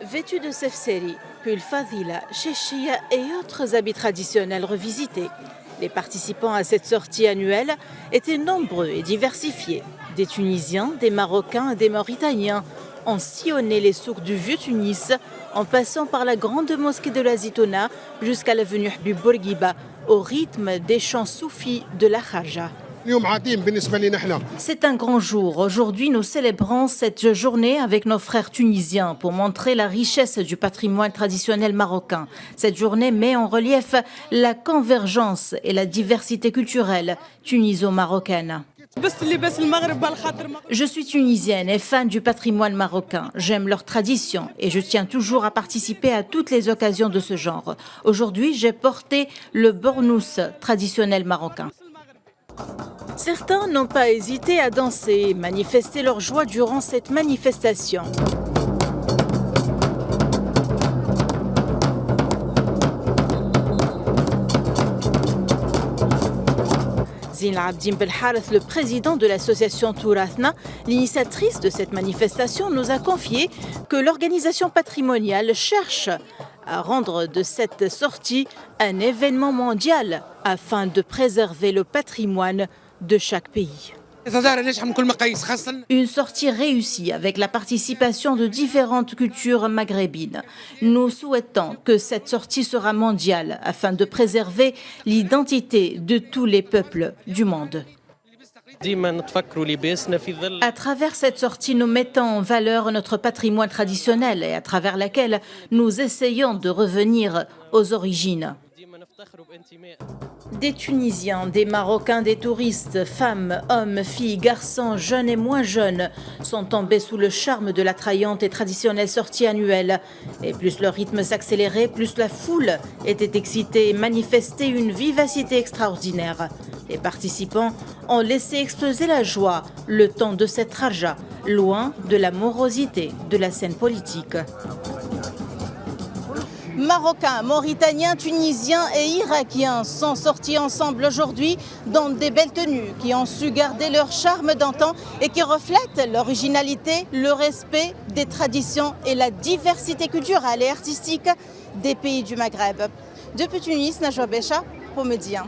Vêtus de sefseri, pull fadila, chéchia et autres habits traditionnels revisités, les participants à cette sortie annuelle étaient nombreux et diversifiés. Des Tunisiens, des Marocains et des Mauritaniens ont sillonné les souks du Vieux-Tunis en passant par la grande mosquée de la Zitouna jusqu'à l'avenue Habib Bourguiba au rythme des chants soufis de la Kharja. C'est un grand jour. Aujourd'hui, nous célébrons cette journée avec nos frères tunisiens pour montrer la richesse du patrimoine traditionnel marocain. Cette journée met en relief la convergence et la diversité culturelle tuniso-marocaine. Je suis tunisienne et fan du patrimoine marocain. J'aime leurs traditions et je tiens toujours à participer à toutes les occasions de ce genre. Aujourd'hui, j'ai porté le bornous traditionnel marocain. Certains n'ont pas hésité à danser et manifester leur joie durant cette manifestation. Zina Abdin Belhareth, le président de l'association Tourathna, l'initiatrice de cette manifestation, nous a confié que l'organisation patrimoniale cherche à rendre de cette sortie un événement mondial afin de préserver le patrimoine de chaque pays. Une sortie réussie avec la participation de différentes cultures maghrébines. Nous souhaitons que cette sortie sera mondiale afin de préserver l'identité de tous les peuples du monde. À travers cette sortie, nous mettons en valeur notre patrimoine traditionnel et à travers laquelle nous essayons de revenir aux origines. Des Tunisiens, des Marocains, des touristes, femmes, hommes, filles, garçons, jeunes et moins jeunes sont tombés sous le charme de l'attrayante et traditionnelle sortie annuelle. Et plus le rythme s'accélérait, plus la foule était excitée et manifestait une vivacité extraordinaire. Les participants ont laissé exploser la joie le temps de cette raja, loin de la morosité de la scène politique. Marocains, Mauritaniens, Tunisiens et Irakiens sont sortis ensemble aujourd'hui dans des belles tenues qui ont su garder leur charme d'antan et qui reflètent l'originalité, le respect des traditions et la diversité culturelle et artistique des pays du Maghreb. Depuis Tunis, Najwa Becha pour Média.